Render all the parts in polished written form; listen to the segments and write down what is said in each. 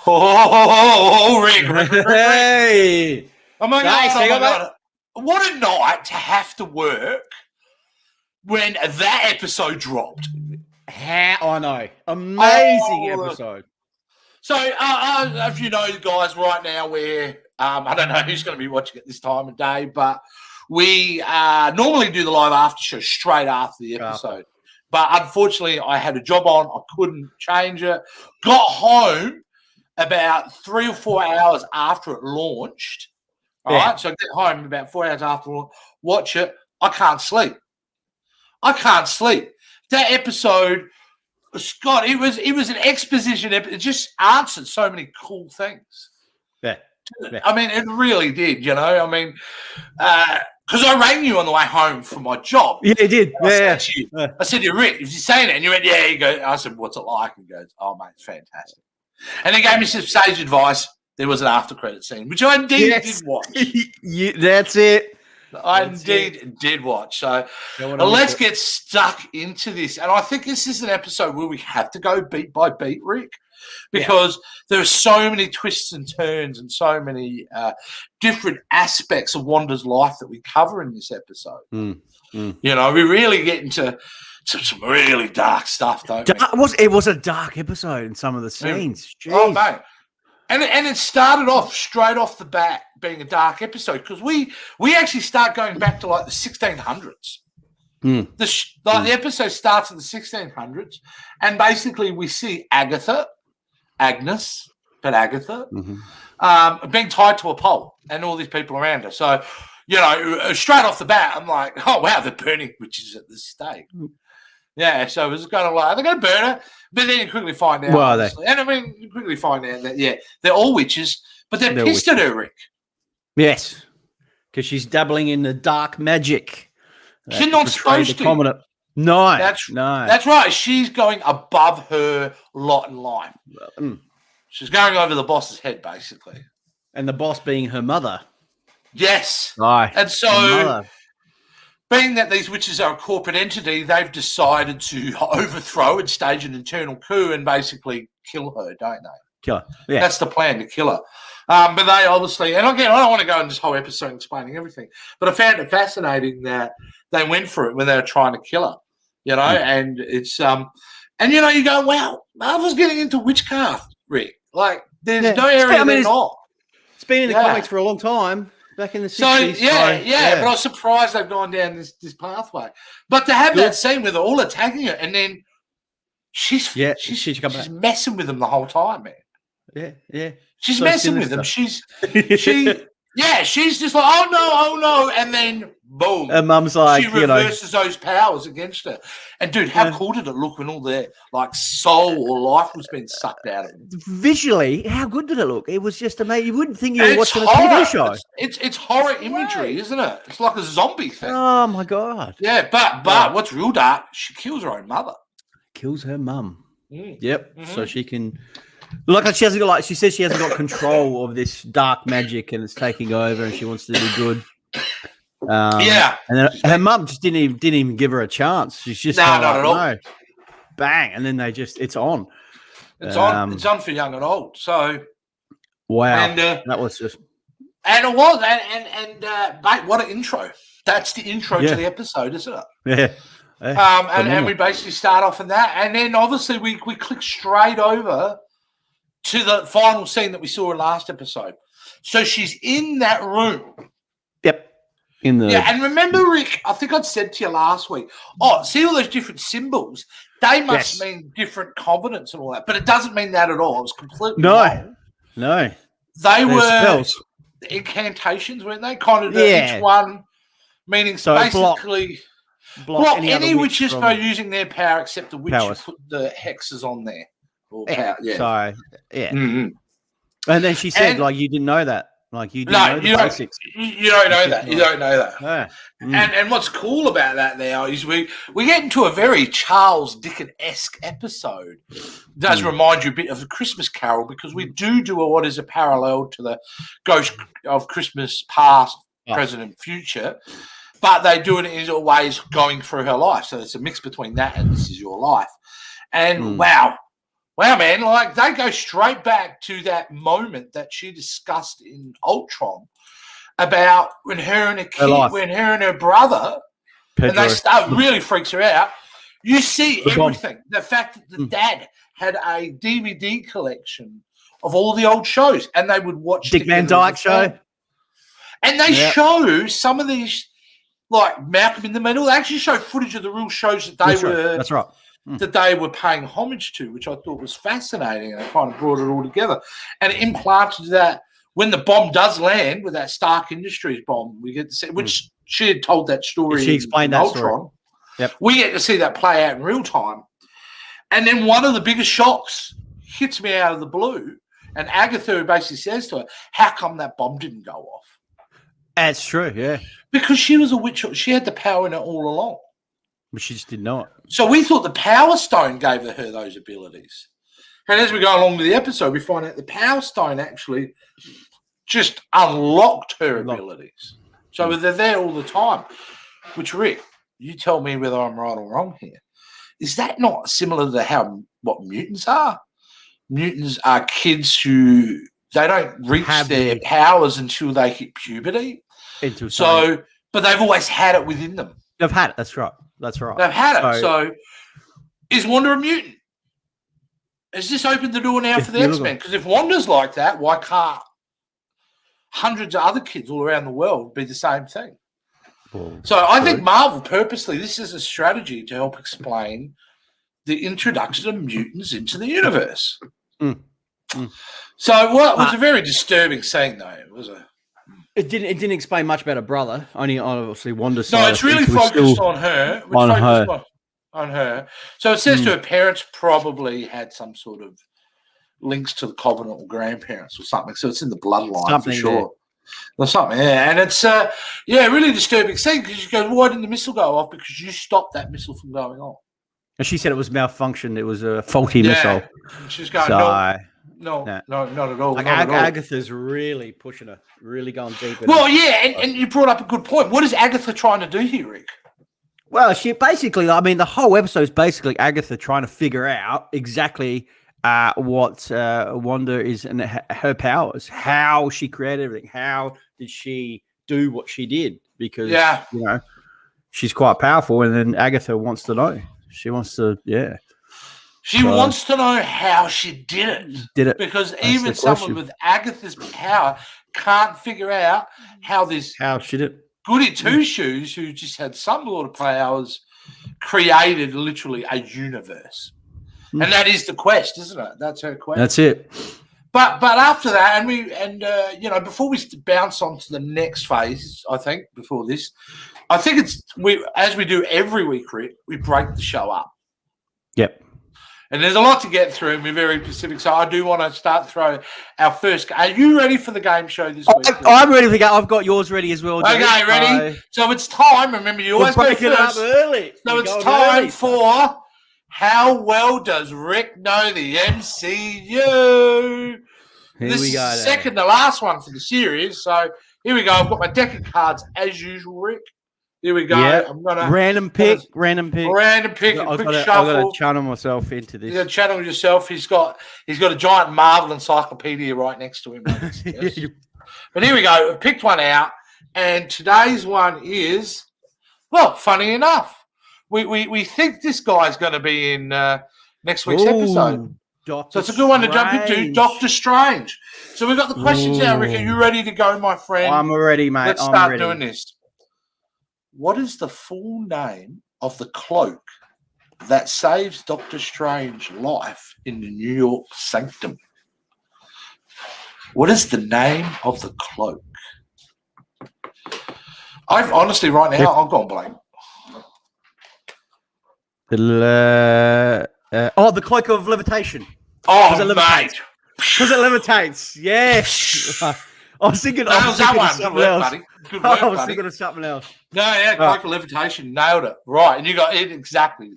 Rick. Hey! Oh my God. What a night to have to work when that episode dropped. I know. Amazing episode. So, if you know, guys, right now we're, I don't know who's going to be watching it this time of day, but we normally do the live after show straight after the episode. But unfortunately, I had a job on. I couldn't change it. Got home about 3 or 4 hours after it launched. All right, so I get home about 4 hours after launch, watch it. I can't sleep. That episode, Scott, it was an exposition. It just answered so many cool things. Yeah. I mean, it really did, you know. I mean, because I rang you on the way home from my job. Yeah, it did. I said to you, Rick, if you're saying it, and you went, yeah, you go. I said, what's it like? And he goes, oh, mate, it's fantastic. And he gave me some sage advice. There was an after credit scene, which I indeed did watch. That's it. I indeed did watch. So let's get stuck into this. And I think this is an episode where we have to go beat by beat, Rick, because there are so many twists and turns and so many different aspects of Wanda's life that we cover in this episode. You know, we really get into some really dark stuff, don't we? It was a dark episode in some of the scenes. Jeez. Oh, mate. And it started off straight off the bat being a dark episode because we actually start going back to like the 1600s. The episode starts in the 1600s, and basically we see Agatha, being tied to a pole, and all these people around her. So, you know, straight off the bat, I'm like, oh wow, they're burning witches at this stake. Yeah, so it was kind of like, they're going to burn her. But then you quickly find out. Well, and I mean, you quickly find out that, they're all witches, but they're pissed at her, Rick. Yes, because she's dabbling in the dark magic. She's not supposed to. No. That's right. She's going above her lot in life. She's going over the boss's head, basically. And the boss being her mother. Yes. Right. And so, being that these witches are a corporate entity, they've decided to overthrow and stage an internal coup and basically kill her, don't they? Kill her. Yeah. That's the plan, to kill her. But they obviously, and again, I don't want to go in this whole episode explaining everything, but I found it fascinating that they went for it when they were trying to kill her, you know, and it's, and you know, you go, wow, Marvel's getting into witchcraft, Rick. Like, there's no area they're not. It's been in the comics for a long time. Back in the 60s. But I was surprised they've gone down this pathway. But to have that scene with all attacking her, and then she's messing with them the whole time, man. Yeah. She's messing with them. She's just like, oh no, and then boom. Her mum's like, she reverses those powers against her. And dude, how cool did it look when all their like soul or life was being sucked out of them? Visually, how good did it look? It was just amazing. You wouldn't think you were watching a TV show. It's horror imagery, isn't it? It's like a zombie thing. Oh my god. Yeah, but what's real dark? She kills her own mother. Kills her mum. Yep. So she can. She hasn't got she says she hasn't got control of this dark magic and it's taking over and she wants to do good. And then her mum just didn't even give her a chance. She's just not at all. No. Bang, and then it's on. It's on for young and old. So wow, and that was just it was mate, what an intro! That's the intro to the episode, isn't it? Yeah. And we basically start off in that, and then obviously we click straight over to the final scene that we saw in last episode. So she's in that room. Yep. And remember, Rick, I think I'd said to you last week, see all those different symbols? They must mean different covenants and all that, but it doesn't mean that at all. It was completely wrong. No. They were spells. Incantations, weren't they? Kind of each one meaning so basically block any witches by using their power except the witch who put the hexes on there. Or power, So, Mm-hmm. And then she said, you didn't know that. Like, you didn't know the basics. You don't know that. You don't know that. And what's cool about that now is we get into a very Charles Dickens-esque episode. It does remind you a bit of the Christmas Carol because we do what is a parallel to the Ghost of Christmas Past, Present and Future. But they do it in ways going through her life. So it's a mix between that and This Is Your Life. And wow, Wow, man, like they go straight back to that moment that she discussed in Ultron about when her and her brother, Pedro. And they start really freaks her out. You see everything. The fact that the dad had a DVD collection of all the old shows, and they would watch Dick Van Dyke show. And they show some of these, like Malcolm in the Middle. They actually show footage of the real shows that they were. That's right. That they were paying homage to, which I thought was fascinating, and they kind of brought it all together. And it implanted that when the bomb does land with that Stark Industries bomb, we get to see, which she had told that story. She explained that story. Yep. We get to see that play out in real time. And then one of the biggest shocks hits me out of the blue, and Agatha basically says to her, "How come that bomb didn't go off?" That's true, yeah. Because she was a witch. She had the power in her all along. But she just didn't know it. So we thought the Power Stone gave her those abilities. And as we go along with the episode, we find out the Power Stone actually just unlocked her abilities. So they're there all the time. Which, Rick, you tell me whether I'm right or wrong here. Is that not similar to what mutants are? Mutants are kids who they don't reach their powers until they hit puberty. But they've always had it within them. They've had it. That's right. That's right. They've had it. So is Wanda a mutant? Has this opened the door now for the X-Men? Because if Wanda's like that, why can't hundreds of other kids all around the world be the same thing? So I think Marvel purposely, this is a strategy to help explain the introduction of mutants into the universe. So it was a very disturbing scene, though. It was It didn't explain much about her brother. Only obviously Wanda's side. No, it's really focused on her. On her. So it says to her parents probably had some sort of links to the Covenant or grandparents or something. So it's in the bloodline for sure. Or something, yeah. And it's really disturbing scene because she goes, "Why didn't the missile go off?" Because you stopped that missile from going off. And she said it was malfunctioned. It was a faulty missile. And she's going, No, not at all. Like Agatha's really pushing her, really going deep. Well, and you brought up a good point. What is Agatha trying to do here, Rick? Well, she basically, the whole episode is basically Agatha trying to figure out exactly what Wanda is and her powers, how she created everything, how did she do what she did? Because, she's quite powerful, and then Agatha wants to know. She wants to, She wants to know how she did it. Because even someone with Agatha's power can't figure out how she did it. Goody Two-Shoes, who just had some sort of powers, created literally a universe. And that is the quest, isn't it? That's her quest. That's it. But after that, before we bounce on to the next phase, I think, before this, I think as we do every week, Rick, we break the show up. Yep. And there's a lot to get through, and we're very specific. So I do want to start throwing our first. Are you ready for the game show this week? I'm ready for the game. I've got yours ready as well. Okay, ready? So it's time. Remember, you always go first. Up early. So it's time for How Well Does Rick Know the MCU? This is second to last one for the series. So here we go. I've got my deck of cards as usual, Rick. Here we go. Yep. I'm gonna random pick. I've got to channel myself into this. You got to channel yourself. He's got a giant Marvel encyclopedia right next to him. Yes. But here we go. I've picked one out, and today's one is, well, funny enough, we think this guy's going to be in next week's episode. So it's a good one to jump into. Doctor Strange. So we've got the questions now, Rick. Are you ready to go, my friend? I'm ready, mate. Let's start doing this. What is the full name of the cloak that saves Doctor Strange's life in the New York Sanctum? What is the name of the cloak? I've honestly, right now, I've gone blank. The cloak of levitation. Oh, mate. Because it levitates. Yes. I was thinking of something else. Buddy. Good work, I was thinking of something else. No, cloak of levitation. Nailed it. Right. And you got it exactly.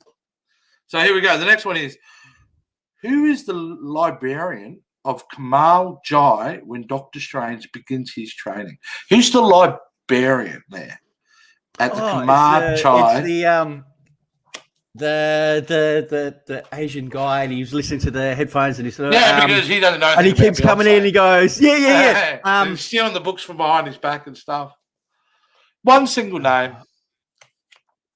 So here we go. The next one is, who is the librarian of Kamal Jai when Doctor Strange begins his training? Who's the librarian there at the Kamal Jai? It's the the Asian guy, and he was listening to the headphones, and he said, because he doesn't know. And he keeps coming in, and he goes, yeah. He's stealing the books from behind his back and stuff. One single name.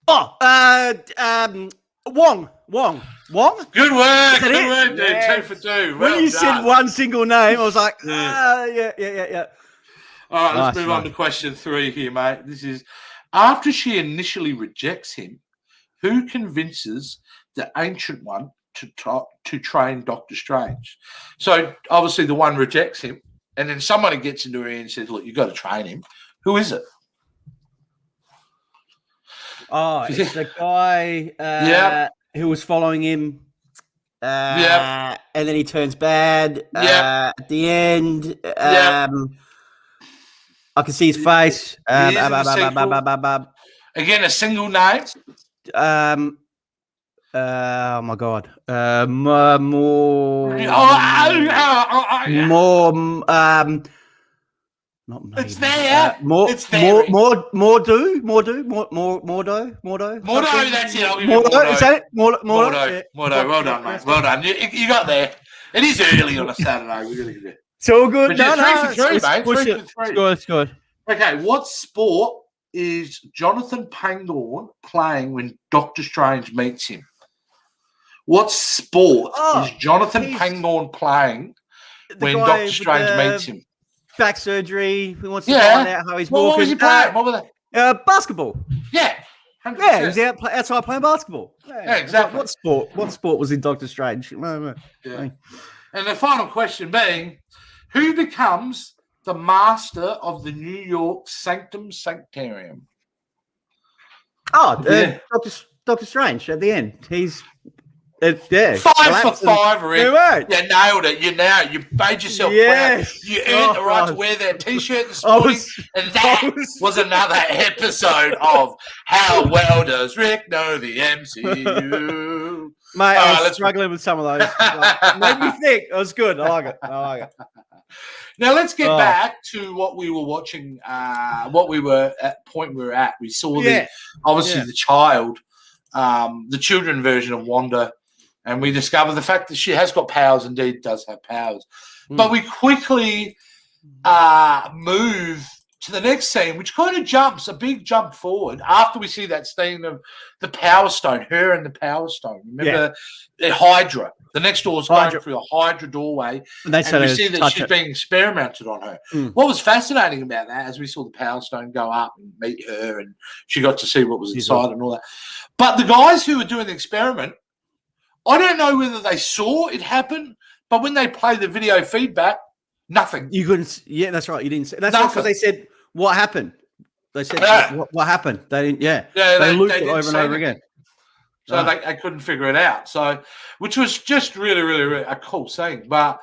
Wong. Good work, dude. Yeah. 2 for 2. When you said one single name, I was like, yeah. All right, let's move on to question 3 here, mate. This is, after she initially rejects him, who convinces the Ancient One to train Doctor Strange? So obviously the one rejects him, and then somebody gets into her ear and says, look, you've got to train him. Who is it? Oh, it's the guy who was following him. And then he turns bad at the end. I can see his face. Again, a single name. Oh my God. Not maybe. It's there. Mordo. That's it. Mordo. Is that it? Mordo. Well done, mate. Well done. You got there. It is early on a Saturday. It's all good. No, 3 for 3, mate. 3 for 3. It's good. Okay, what sport is Jonathan Pangborn playing when Doctor Strange meets him? What sport is Jonathan Pangborn playing when Doctor Strange meets him? Back surgery. He wants to find out how he's walking. What was he playing? What were they? Basketball. Yeah. 100%. Yeah, he was outside playing basketball. Yeah, exactly. What sport was in Doctor Strange? Yeah. And the final question being, who becomes the master of the New York Sanctum Sanctorium? Doctor Strange at the end. He's 5 for 5, Rick. You nailed it. You made yourself proud. You earned the right to wear that T-shirt this morning. And that was another episode of How Well Does Rick Know the MCU? Mate, I was struggling with some of those. Made me think. It was good. I like it. Now let's get back to what we were watching. What we were at point we were at. We saw the child, the children version of Wanda. And we discover the fact that she has got powers, indeed does have powers. But we quickly move to the next scene, which kind of jumps, a big jump forward after we see that scene of the Power Stone, her and the Power Stone. Remember the Hydra. The next door is going through a Hydra doorway, and we see that she's being experimented on her. What was fascinating about that, as we saw the Power Stone go up and meet her, and she got to see what was inside and all that. But the guys who were doing the experiment, I don't know whether they saw it happen, but when they play the video feedback, nothing. You couldn't. Yeah, that's right. You didn't. That's because they said, "What happened?" They said, "What happened?" They didn't. Yeah, they looped it over and over again. So they couldn't figure it out. So, which was just really, really, really a cool scene. But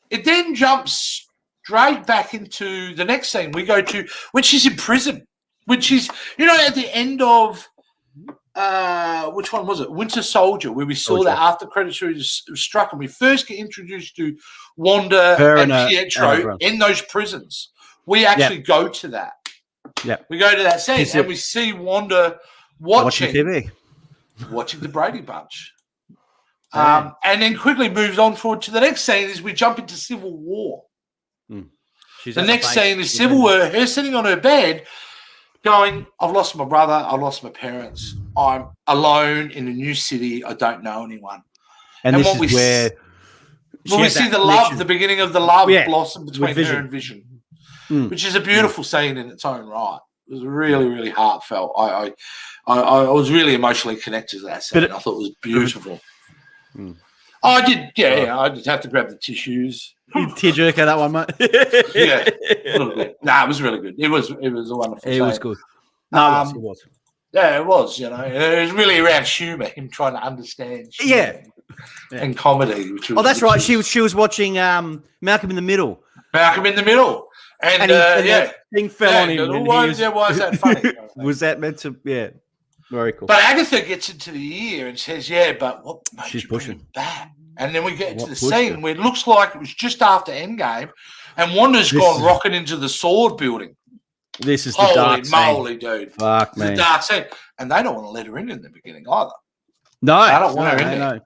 it then jumps straight back into the next scene. We go to when she's in prison, which is at the end of. Which one was it? Winter Soldier, where we saw that after credits was struck, and we first get introduced to Wanda and Pietro in those prisons. We actually go to that. Yeah, we go to that scene and we see Wanda watching the Brady Bunch, and then quickly moves on forward to the next scene. As we jump into Civil War. The next scene is Civil War. Her sitting on her bed. Going, I've lost my brother, I've lost my parents, I'm alone in a new city, I don't know anyone. And this is where we see the love, the beginning of the love blossom between her and Vision, which is a beautiful scene in its own right. It was really, really heartfelt. I was really emotionally connected to that scene. I thought it was beautiful. I did, I did have to grab the tissues. Tearjerker that one, mate. Yeah, a little bit. Nah, it was really good. It was a wonderful. It was good. No, it was. Yeah, it was. It was really around humour, him trying to understand. And comedy. Which was, that's right. She was watching Malcolm in the Middle. Malcolm in the Middle, and thing fell on him. Why is that funny? Was that meant to? Yeah, very cool. But Agatha gets into the ear and says, but what made she's you pushing bring back? And then we get into the scene where it looks like it was just after Endgame, and Wanda's gone rocking into the sword building. This is the dark scene. Holy moly, dude! Fuck me. The dark scene, and they don't want to let her in the beginning either. No, I don't want her in there. No.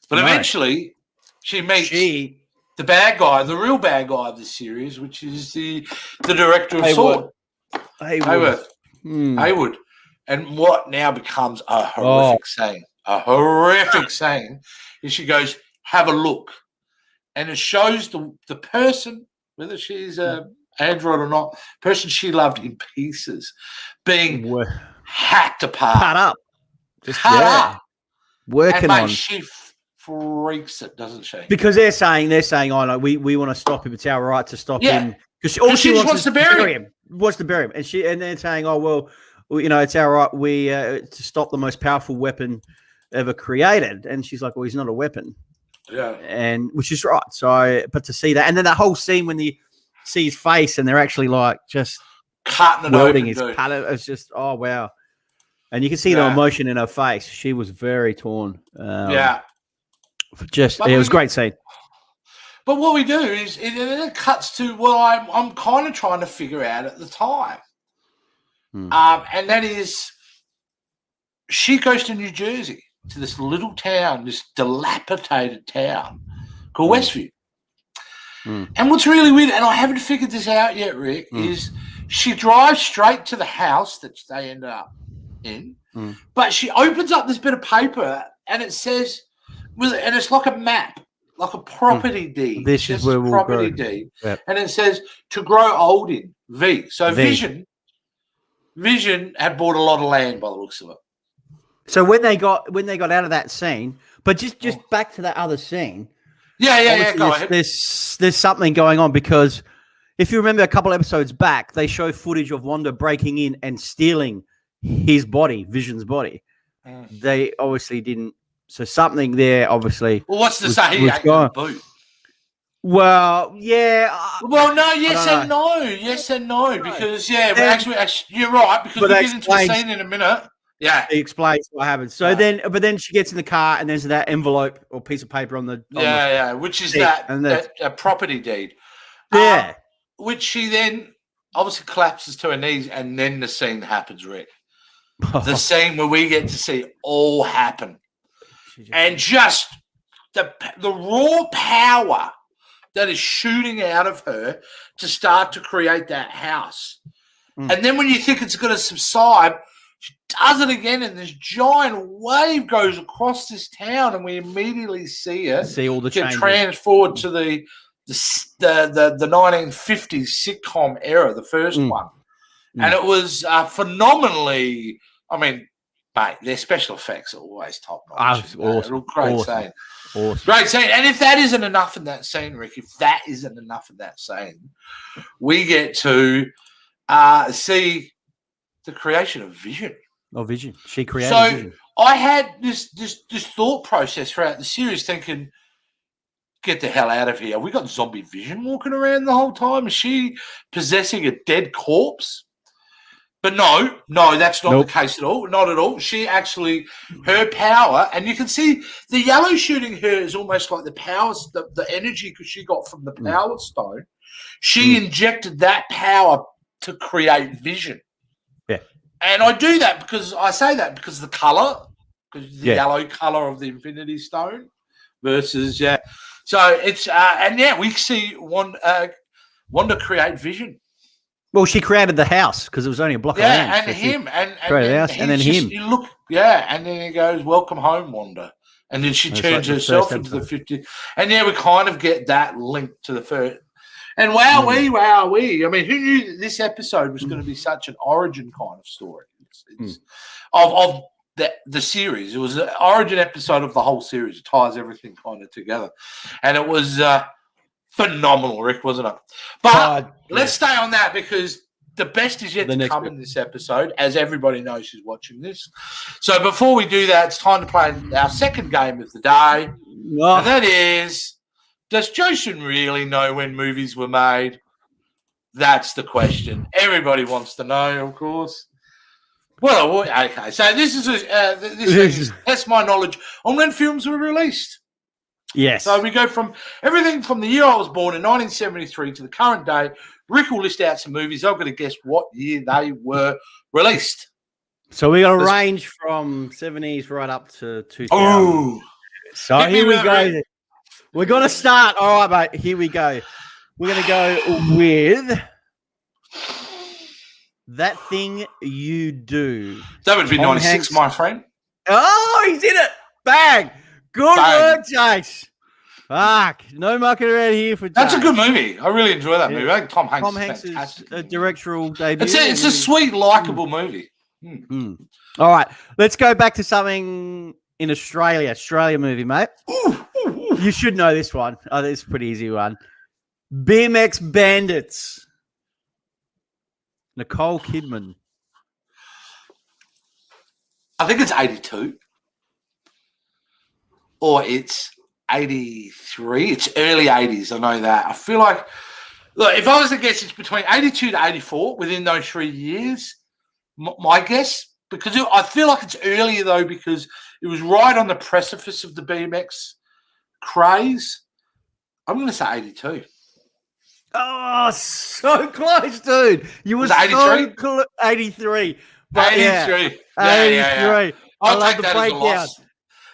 But eventually, she meets the bad guy, the real bad guy of the series, which is the director of Sword, Hayworth. Haywood. And what now becomes a horrific saying, is she goes, have a look. And it shows the person, whether she's an android or not, person she loved in pieces, being hacked apart. Cut up. Cut up. Working on. She freaks it, doesn't she? Because they're saying, oh, no, we want to stop him. It's our right to stop him. Because all she wants to bury him. Wants to bury him. And they're saying, oh, well, it's our right. We to stop the most powerful weapon ever created. And she's like, well, he's not a weapon. Yeah. And which is right. So, but to see that, and then that whole scene when they see his face and they're actually like just cutting it open. It's just, oh, wow. And you can see the emotion in her face. She was very torn. It was a great scene. But what we do is it cuts to what I'm kind of trying to figure out at the time. And that is, she goes to New Jersey, to this little town, this dilapidated town called Westview. And what's really weird, and I haven't figured this out yet, Rick, is she drives straight to the house that they ended up in, but she opens up this bit of paper and it says, and it's like a map, like a property deed. This is where we'll go. Deed. Yep. And it says to grow old in V. So Vision had bought a lot of land by the looks of it. So when they got out of that scene, but just back to that other scene. Yeah. Go ahead. There's something going on, because if you remember a couple episodes back, they show footage of Wanda breaking in and stealing his body, Vision's body. They obviously didn't. So something there, obviously. Well, what's to say he ain't going to boot? Well, yeah. Well, no, yes and no, because actually, you're right, because we get into the scene in a minute. Yeah, he explains what happens. So but then she gets in the car and there's that envelope or piece of paper on the which is that property deed. Yeah, which she then obviously collapses to her knees, and then the scene happens, Rick. The scene where we get to see all happen. And just the raw power that is shooting out of her to start to create that house. And then when you think it's going to subside, she does it again, and this giant wave goes across this town, and we immediately see it. See all the get transferred to the 1950s sitcom era, the first one. And it was phenomenally, I mean, mate, their special effects are always top notch. Awesome. Great scene. Awesome. Great scene. And if that isn't enough in that scene, Rick, we get to see the creation of Vision. Oh, Vision. She created Vision. I had this thought process throughout the series thinking, get the hell out of here. Have we got zombie Vision walking around the whole time? Is she possessing a dead corpse? But no, that's not the case at all. Not at all. She actually, her power, and you can see the yellow shooting her is almost like the power, the energy because she got from the Power Stone. She injected that power to create Vision. Yeah. And I do that because the color, because the yellow color of the Infinity Stone versus, So it's, we see Wanda create Vision. Well, she created the house because it was only a block of land. And him. And then him. You look, and then he goes, welcome home, Wanda. And then she turns herself into the 50. And we kind of get that link to the first. And wowee. I mean, who knew that this episode was going to be such an origin kind of story? It's of the series. It was an origin episode of the whole series. It ties everything kind of together. And it was phenomenal, Rick, wasn't it? But let's stay on that because the best is yet to come in this episode, as everybody knows who's watching this. So before we do that, it's time to play our second game of the day. And that is, does Joshin really know when movies were made? That's the question. Everybody wants to know, of course. Well, okay. So this is test my knowledge on when films were released. Yes. So we go from everything from the year I was born in 1973 to the current day. Rick will list out some movies. I've got to guess what year they were released. So we got a range from 70s right up to 2000. Oh, so here we go. We're going to start. All right, mate. Here we go. We're going to go with That Thing You Do. That would be 96, my friend. Oh, he did it. Bang. Good work, Jace. Fuck. No mucking around here for Jace. That's a good movie. I really enjoy that movie. I think Tom Hanks is a directorial debut. It's a sweet, likable movie. All right. Let's go back to something in Australia. Australia movie, mate. You should know this one. Oh, this is a pretty easy one. BMX Bandits. Nicole Kidman. I think it's 82. Or it's 83. It's early 80s. I know that. I feel like, look, if I was to guess, it's between 82 to 84 within those 3 years. My guess, because I feel like it's earlier, though, because it was right on the precipice of the BMX craze. I'm going to say 82. Oh, so close, dude. You were 83? So 83. But 83. Yeah, 83. I'll take that as a loss.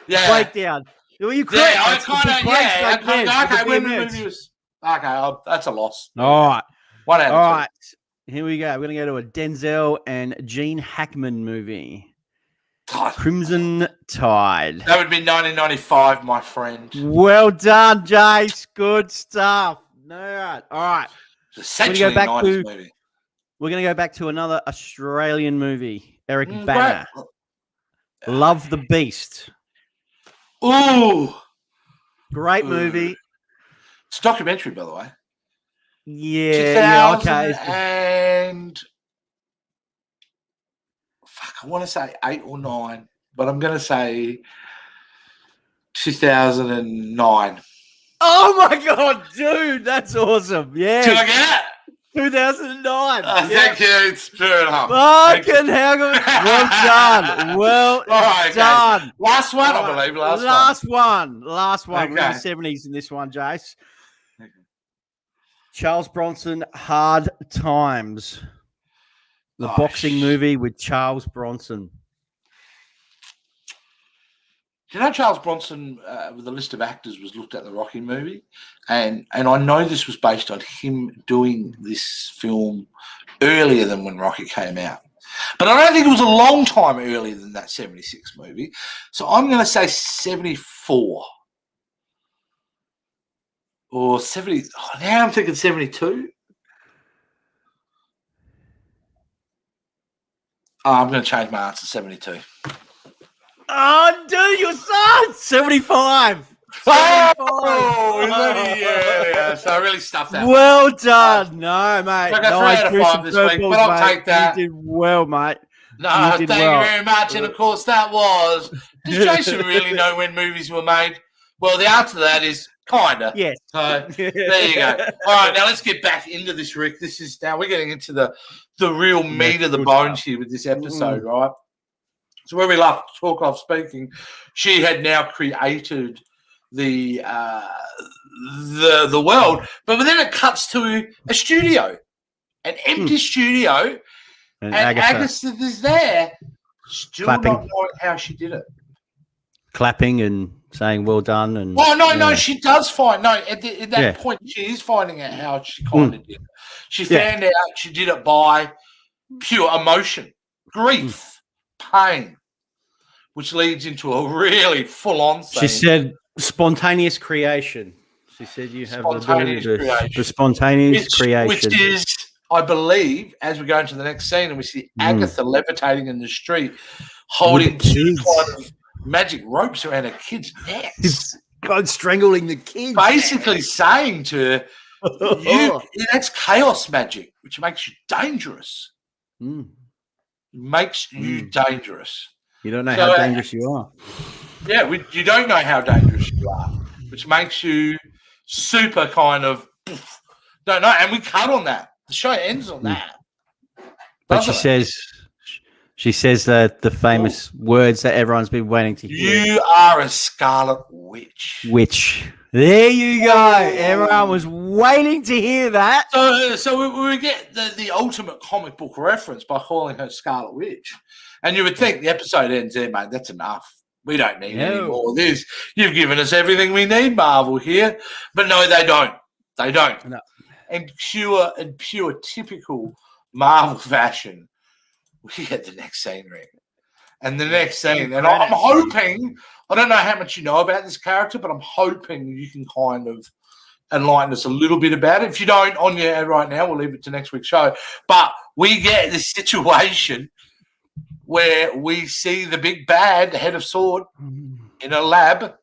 Yeah. Breakdown. Well, you correct. Yeah, I kind of, okay, when the movie was... Okay, that's a loss. All right. 1 out of 2. All right. Here we go. We're going to go to a Denzel and Gene Hackman movie. Crimson Tide. That would be 1995, my friend. Well done, Jace. Good stuff. All right. It's essentially a 90s movie. We're going to go back to another Australian movie. Eric Bana. Great. Love the Beast. Ooh. Great movie. It's a documentary, by the way. Yeah, okay. And fuck, I want to say 8 or 9, but I'm going to say 2009. Oh my god, dude, that's awesome! Yeah, did I get it? 2009. Thank you. It's true enough. Fucking hell, well done. Well done. Last one, I believe. Last one. Okay. We're in the 70s in this one, Jace. Okay. Charles Bronson, Hard Times. The boxing movie with Charles Bronson. Do you know Charles Bronson, with a list of actors, was looked at the Rocky movie? And I know this was based on him doing this film earlier than when Rocky came out. But I don't think it was a long time earlier than that 76 movie. So I'm going to say 74. Or 70. Oh, now I'm thinking 72. I'm going to change my answer to 72. Oh, dude, you're son! 75. Oh, yeah. So I really stuffed that. Well done. No, mate. So I got 3 out of 5 this week, but I'll take that. You did well, mate. No, thank you very much. And, of course, that was... Does Jason really know when movies were made? Well, the answer to that is kind of. Yes. So there you go. All right, now let's get back into this, Rick. Now we're getting into the real meat of the bones here with this episode, right? So where we left Talkoff speaking, she had now created the world, but then it cuts to a studio, an empty studio, and Agatha is there, still clapping. Not knowing how she did it. Clapping and saying well done. And no, she does find at that point she is finding out how she kind of did it. She found out she did it by pure emotion, grief, pain, which leads into a really full-on scene. She said spontaneous creation. She said you have the ability to spontaneous creation. Which is, I believe, as we go into the next scene and we see Agatha levitating in the street, holding 2 kind of magic ropes around her kid's necks. God, strangling the kids. Basically saying to her, that's chaos magic, which makes you dangerous. Makes you dangerous. You don't know how dangerous you are. Yeah, you don't know how dangerous you are, which makes you super kind of don't know. And we cut on that. The show ends on that. But she She says the famous words that everyone's been waiting to hear. You are a Scarlet Witch. Witch. There you go. Everyone was waiting to hear that. So we get the ultimate comic book reference by calling her Scarlet Witch. And you would think the episode ends there, mate. That's enough. We don't need any more of this. You've given us everything we need, Marvel, here. But no, they don't. They don't. No. And pure typical Marvel fashion, we get the next scene, Rick. And the next scene. And I'm hoping, I don't know how much you know about this character, but I'm hoping you can kind of enlighten us a little bit about it. If you don't, on your head right now, we'll leave it to next week's show. But we get this situation where we see the big bad, the head of sword, in a lab,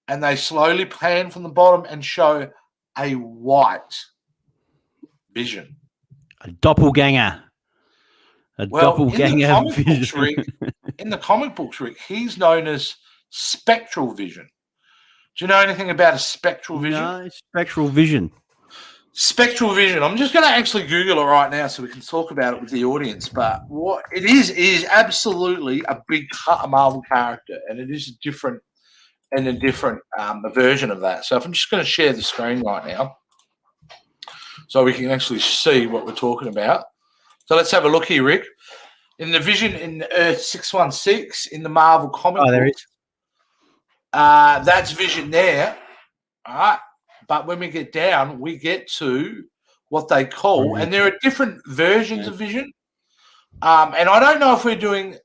and they slowly pan from the bottom and show a white Vision. A doppelganger. Doppelganger Vision. In the comic books, Rick, he's known as Spectral Vision. Do you know anything about a Spectral Vision? No, Spectral Vision. Spectral Vision. I'm just going to actually Google it right now so we can talk about it with the audience. But what it is absolutely a big Marvel character, and it is a different version of that. So if I'm just going to share the screen right now so we can actually see what we're talking about. So let's have a look here, Rick. In the Vision in Earth 616 in the Marvel comic book, there is. That's Vision there. All right. But when we get down, we get to what they call, and there are different versions of Vision. And I don't know if we're doing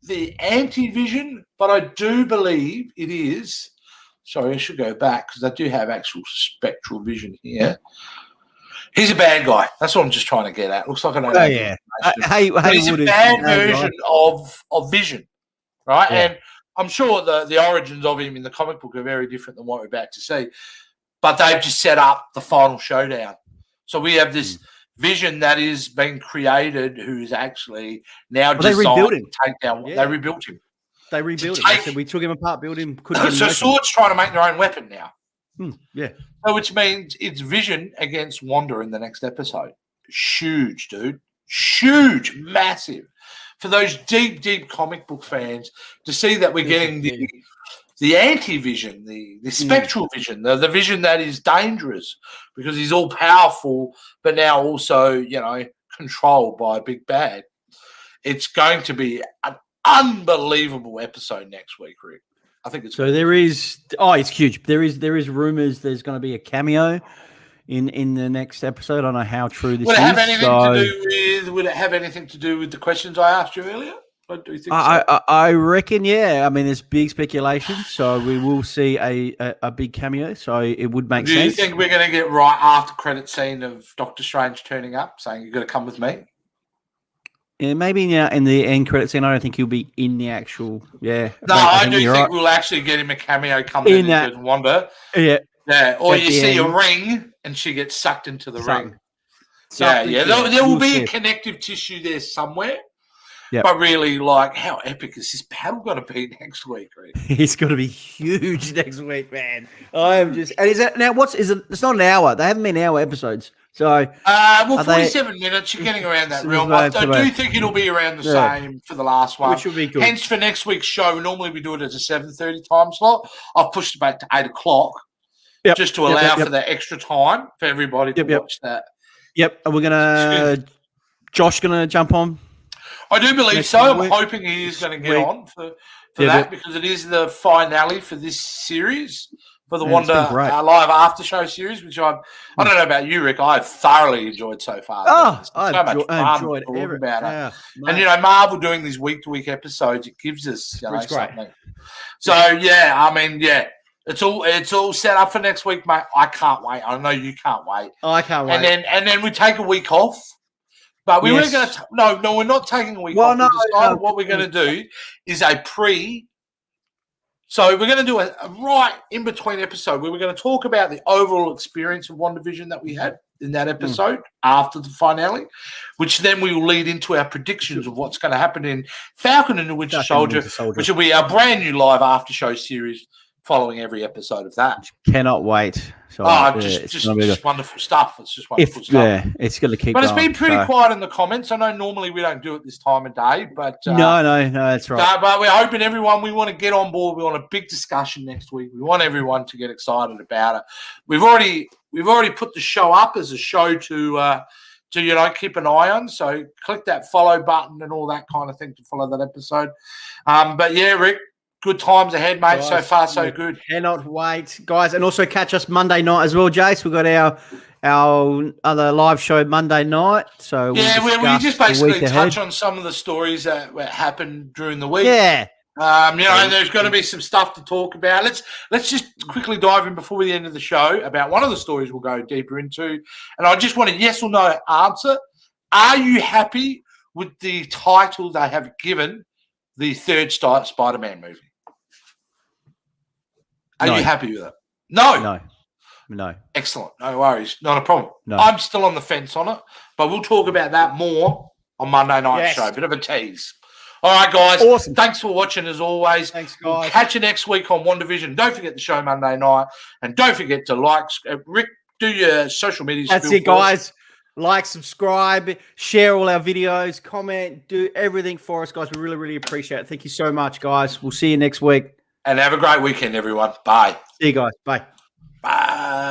the anti-Vision, but I do believe it is. Sorry, I should go back because I do have actual Spectral Vision here. He's a bad guy. That's what I'm just trying to get at. Looks like I don't know. Yeah. He's a bad version of Vision, right? Yeah. And I'm sure the origins of him in the comic book are very different than what we're about to see. But they've just set up the final showdown. So we have this Vision that is being created who's actually now designed to take down. Yeah. They rebuilt him. They rebuilt him. They said we took him apart, built him. So Sword's trying to make their own weapon now. Yeah. So which means it's Vision against Wanda in the next episode. Huge, dude. Huge, massive. For those deep comic book fans to see that we're getting the anti-Vision, the Spectral Vision, the Vision that is dangerous because he's all powerful, but now also, controlled by a big bad. It's going to be an unbelievable episode next week, Rick. I think it's so. There is. Oh, it's huge. There is rumors. There's going to be a cameo in the next episode. I don't know how true this is. Would it have anything to do with the questions I asked you earlier? Do you think I reckon, yeah. I mean, there's big speculation, so we will see a big cameo. So it would make sense. Do you think we're going to get right after credit scene of Doctor Strange turning up, saying you've got to come with me? Yeah, maybe now in the end credit scene. I don't think he'll be in the actual. Yeah. No, I do think we'll actually get him a cameo coming in that Wanda. Yeah. Yeah. Or you see a ring and she gets sucked into the ring. Yeah. There will be a connective tissue there somewhere. Yep. But really, how epic is this battle going to be next week, Rick? It's going to be huge next week, man. I am just. And is that now? It's not an hour. They haven't been hour episodes. So, 47 minutes. You're getting around that realm. I do think it'll be around the same for the last one. Which will be good. Hence, for next week's show, normally we do it as a 7:30 time slot. I've pushed it back to 8 o'clock just to allow for that extra time for everybody to watch that. Yep. And we're gonna. Josh gonna jump on. I do believe so. I'm hoping he is going to get on for that because it is the finale for this series, for the Wanda live after show series, which I don't know about you, Rick. I've thoroughly enjoyed so far. I enjoyed every about it. And Marvel doing these week-to-week episodes, it gives us something. So it's all set up for next week, mate. I can't wait. I know you can't wait. I can't wait. And then we take a week off. But we were going to no, we're not taking a week off. We decided what we're going to do is a So we're going to do a right in between episode where we're going to talk about the overall experience of WandaVision that we had in that episode after the finale, which then we will lead into our predictions of what's going to happen in Falcon and the Winter Soldier, which will be our brand new live after show series following every episode of that. Cannot wait. So, just wonderful stuff. It's just wonderful stuff. Yeah, it's going to keep. But going, it's been pretty quiet in the comments. I know normally we don't do it this time of day, but no, that's right. But we're hoping everyone. We want to get on board. We want a big discussion next week. We want everyone to get excited about it. We've already put the show up as a show to keep an eye on. So click that follow button and all that kind of thing to follow that episode. But yeah, Rick. Good times ahead, mate. Guys, so far, so good. Cannot wait, guys. And also catch us Monday night as well, Jace. We've got our other live show Monday night. So we just basically touch on some of the stories that happened during the week. Yeah. There's going to be some stuff to talk about. Let's just quickly dive in before the end of the show about one of the stories we'll go deeper into. And I just want a yes or no answer. Are you happy with the title they have given the third Spider-Man movie? Are you happy with it? No. Excellent. No worries. Not a problem. No. I'm still on the fence on it, but we'll talk about that more on Monday night's show. Bit of a tease. All right, guys. Awesome. Thanks for watching as always. Thanks, guys. We'll catch you next week on Wandavision. Don't forget the show Monday night. And don't forget to like, Rick, do your social media. That's it, guys. Like, subscribe, share all our videos, comment, do everything for us, guys. We really, really appreciate it. Thank you so much, guys. We'll see you next week. And have a great weekend, everyone. Bye. See you guys. Bye. Bye.